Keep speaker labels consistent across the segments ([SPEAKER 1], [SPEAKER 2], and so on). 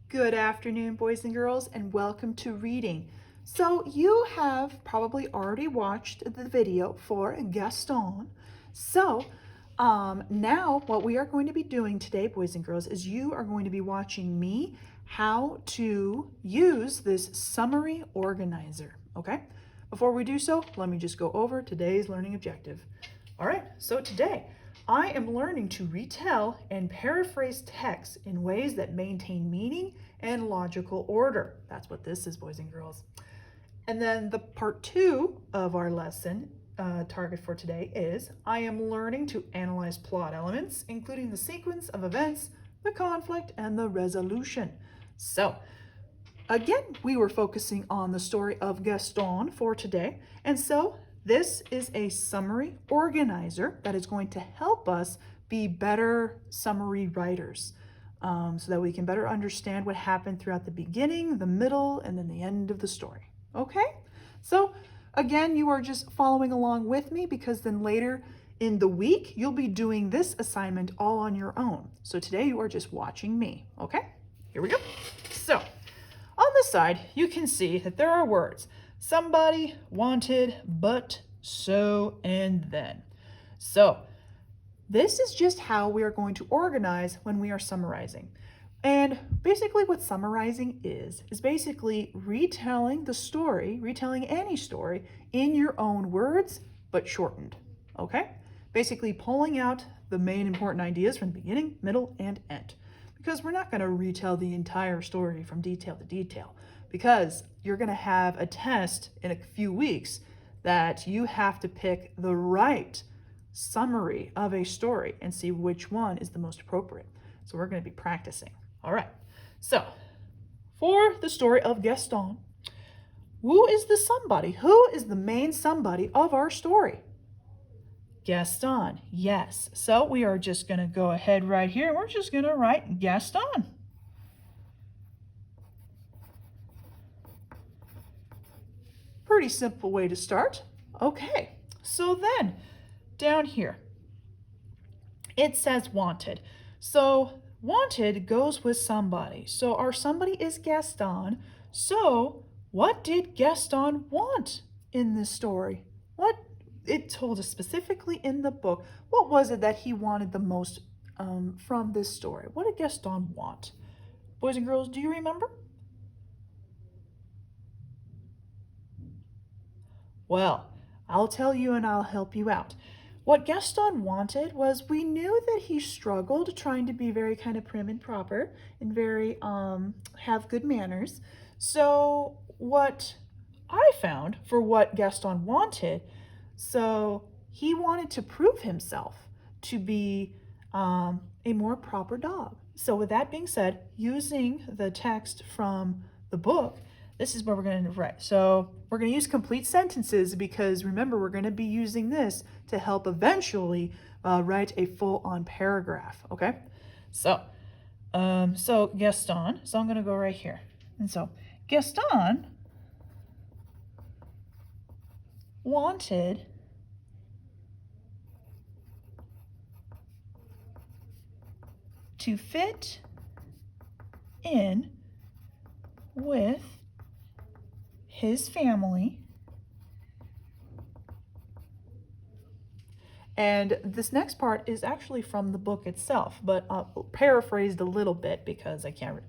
[SPEAKER 1] Good afternoon, boys and girls, and welcome to reading. So you have probably already watched the video for Gaston. So now what we are going to be doing today, boys and girls, is you are going to be watching me how to use this summary organizer, okay? Before we do so, let me just go over today's learning objective. All right, so today I am learning to retell and paraphrase text in ways that maintain meaning and logical order. That's what this is, boys and girls. And then the part 2 of our lesson target for today is I am learning to analyze plot elements, including the sequence of events, the conflict, and the resolution. So again, we were focusing on the story of Gaston for today. And so this is a summary organizer that is going to help us be better summary writers so that we can better understand what happened throughout the beginning, the middle, and then the end of the story. Okay? So again, you are just following along with me because then later in the week, you'll be doing this assignment all on your own. So today you are just watching me. Okay? Here we go. So on this side, you can see that there are words. Somebody, wanted, but, so, and then. So this is just how we are going to organize when we are summarizing. And basically what summarizing is basically retelling the story, retelling any story in your own words, but shortened, okay? Basically pulling out the main important ideas from the beginning, middle, and end. Because we're not going to retell the entire story from detail to detail, because you're going to have a test in a few weeks that you have to pick the right summary of a story and see which one is the most appropriate. So we're going to be practicing. All right. So for the story of Gaston, who is the somebody? Who is the main somebody of our story? Gaston, yes. So we are just going to go ahead right here. We're just going to write Gaston. Pretty simple way to start. Okay, so then down here, it says wanted. So wanted goes with somebody. So our somebody is Gaston. So what did Gaston want in this story? What it told us specifically in the book. What was it that he wanted the most from this story? What did Gaston want? Boys and girls, do you remember? Well, I'll tell you and I'll help you out. What Gaston wanted was, we knew that he struggled trying to be very kind of prim and proper and very have good manners. So what I found for what Gaston wanted, so he wanted to prove himself to be a more proper dog. So with that being said, using the text from the book, this is what we're going to write. So we're going to use complete sentences because remember, we're going to be using this to help eventually write a full-on paragraph, okay? So Gaston, so I'm going to go right here. And so Gaston wanted to fit in with his family. And this next part is actually from the book itself, but paraphrased a little bit because I can't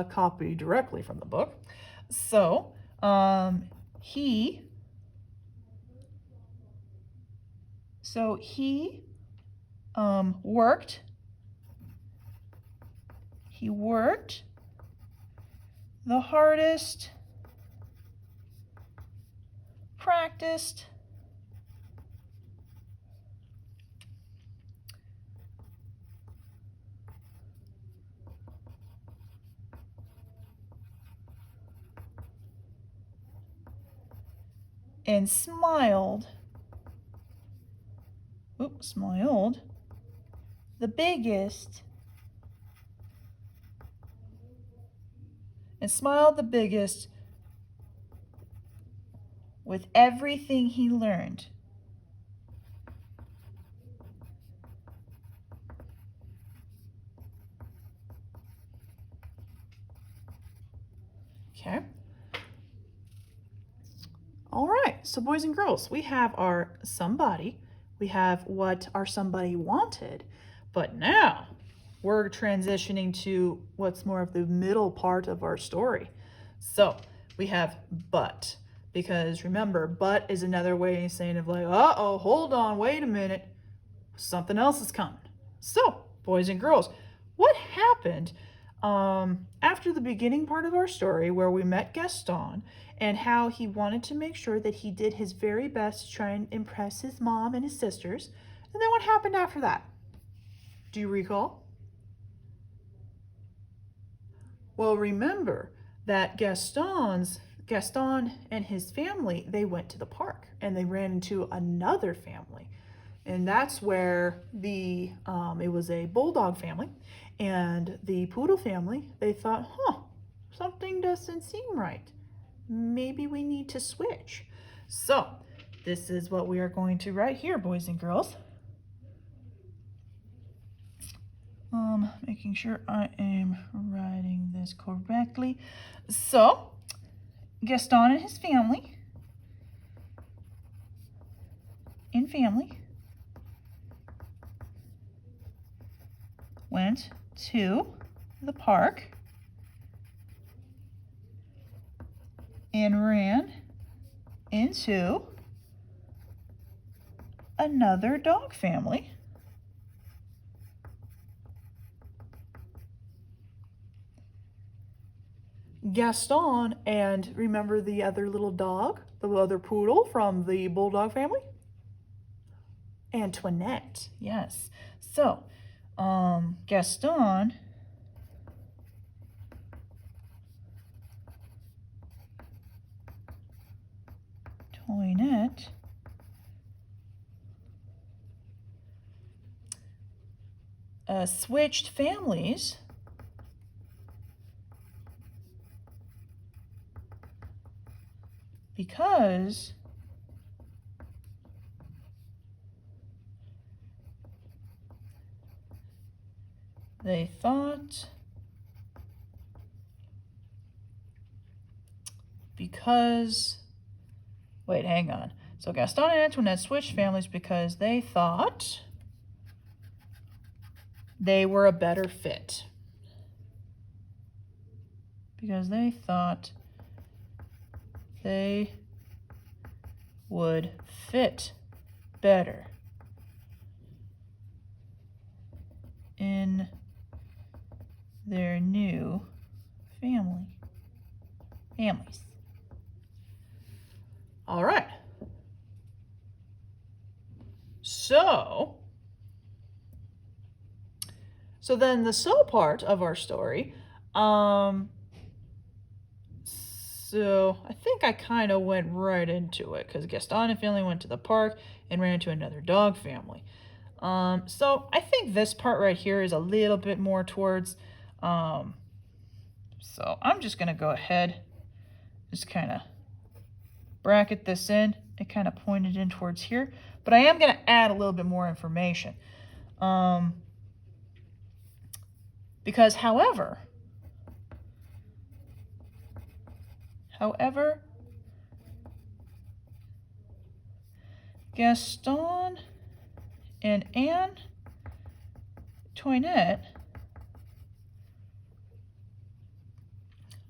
[SPEAKER 1] copy directly from the book. So he worked the hardest, practiced, and smiled the biggest, with everything he learned. Okay. All right, so boys and girls, we have our somebody, we have what our somebody wanted, but now we're transitioning to what's more of the middle part of our story. So we have but, because remember, but is another way of saying of like, uh-oh, hold on, wait a minute, something else is coming. So, boys and girls, what happened after the beginning part of our story where we met Gaston and how he wanted to make sure that he did his very best to try and impress his mom and his sisters? And then what happened after that? Do you recall? Well, remember that Gaston and his family, they went to the park and they ran into another family. And that's where it was a bulldog family, and the poodle family, they thought, something doesn't seem right. Maybe we need to switch. So this is what we are going to write here, boys and girls. Making sure I am writing this correctly. So Gaston and his family went to the park and ran into another dog family. Gaston and remember the other little dog, the other poodle from the bulldog family? Antoinette, yes. So, Gaston Toinette switched families because they thought wait, hang on. So Gaston and Antoinette switched families because they thought they were a better fit. Because they thought they would fit better in their new families. All right. So then the so part of our story, so I think I kind of went right into it because Gaston and family went to the park and ran into another dog family. So I think this part right here is a little bit more towards, so I'm just going to go ahead, just kind of bracket this in and kind of point it in towards here. But I am going to add a little bit more information. Because however, Gaston and Antoinette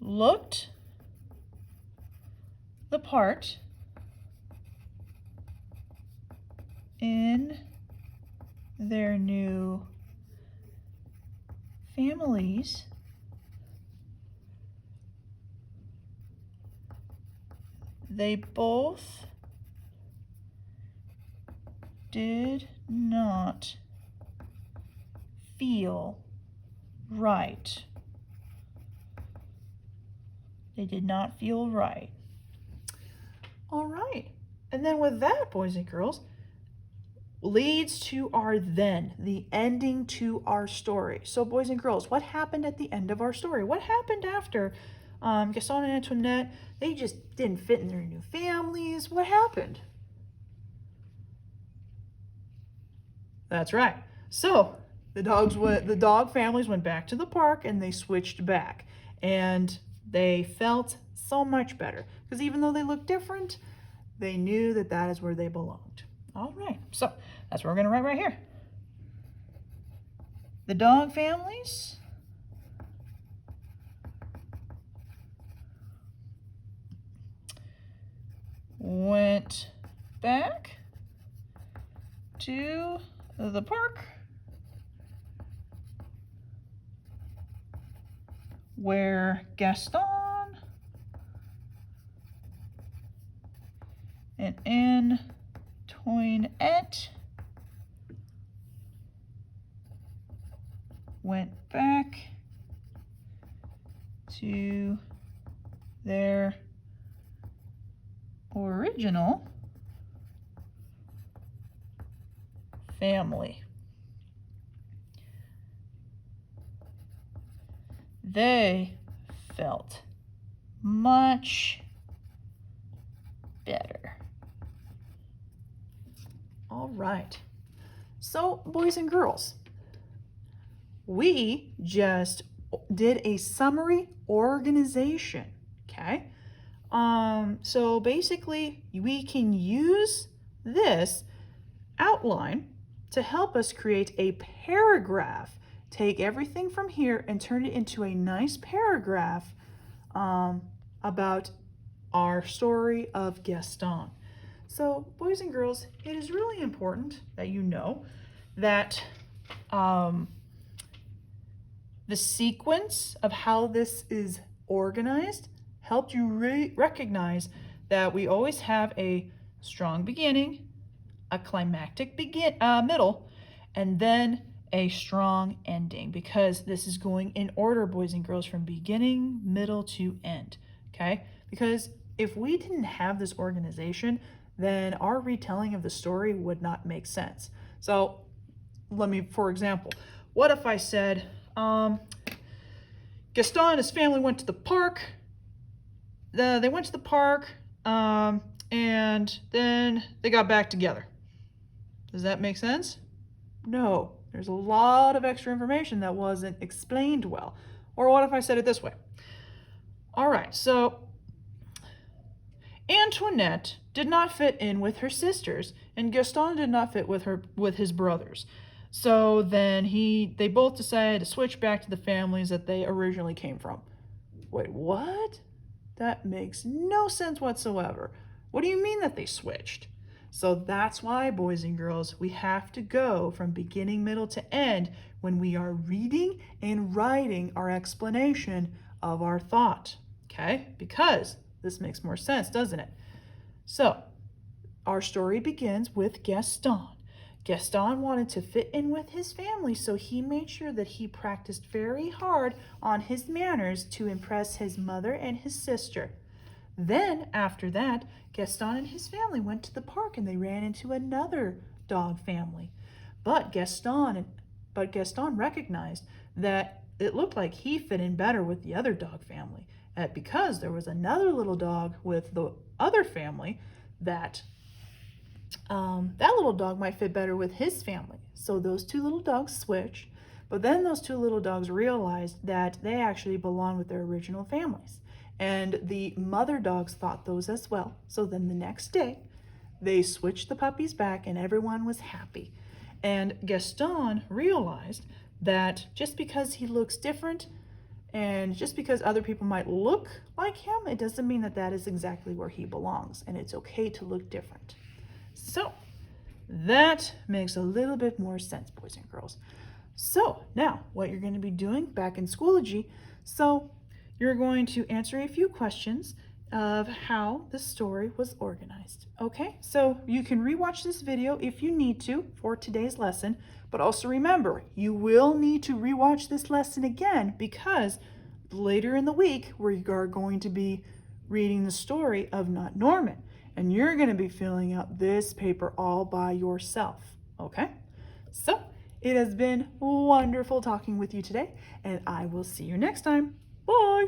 [SPEAKER 1] looked the part in their new families. They both did not feel right. They did not feel right. All right. And then with that, boys and girls, leads to our then, the ending to our story. So boys and girls, what happened at the end of our story? What happened after Gaston and Antoinette, they just didn't fit in their new families? What happened? That's right. So the dog families went back to the park and they switched back. And They felt so much better because even though they looked different, they knew that that is where they belonged. All right, so that's what we're going to write right here. The dog families went back to the park where Gaston and Antoinette went back to their original family. They felt much better. All right. So, boys and girls, we just did a summary organization, okay? So basically, we can use this outline to help us create a paragraph. Take everything from here and turn it into a nice paragraph about our story of Gaston. So, boys and girls, it is really important that you know that the sequence of how this is organized helped you recognize that we always have a strong beginning, a climactic middle, and then a strong ending, because this is going in order, boys and girls, from beginning, middle to end, okay? Because if we didn't have this organization, then our retelling of the story would not make sense. So for example, what if I said, Gaston and his family went to the park. They went to the park, and then they got back together. Does that make sense? No. There's a lot of extra information that wasn't explained well. Or what if I said it this way? All right, so Antoinette did not fit in with her sisters, and Gaston did not fit with his brothers. So then they both decided to switch back to the families that they originally came from. Wait, what? That makes no sense whatsoever. What do you mean that they switched? So that's why, boys and girls, we have to go from beginning, middle to end when we are reading and writing our explanation of our thought, okay? Because this makes more sense, doesn't it? So our story begins with Gaston. Gaston wanted to fit in with his family, so he made sure that he practiced very hard on his manners to impress his mother and his sister. Then, after that, Gaston and his family went to the park and they ran into another dog family. But Gaston recognized that it looked like he fit in better with the other dog family, because there was another little dog with the other family that little dog might fit better with his family. So those two little dogs switched, but then those two little dogs realized that they actually belonged with their original families. And the mother dogs thought those as well. So then the next day, they switched the puppies back and everyone was happy. And Gaston realized that just because he looks different and just because other people might look like him, it doesn't mean that that is exactly where he belongs. And it's okay to look different. So that makes a little bit more sense, boys and girls. So now what you're going to be doing back in Schoology, so you're going to answer a few questions of how the story was organized. Okay, so you can rewatch this video if you need to for today's lesson, but also remember, you will need to rewatch this lesson again because later in the week we are going to be reading the story of Not Norman, and you're going to be filling out this paper all by yourself. Okay, so it has been wonderful talking with you today, and I will see you next time. Bye!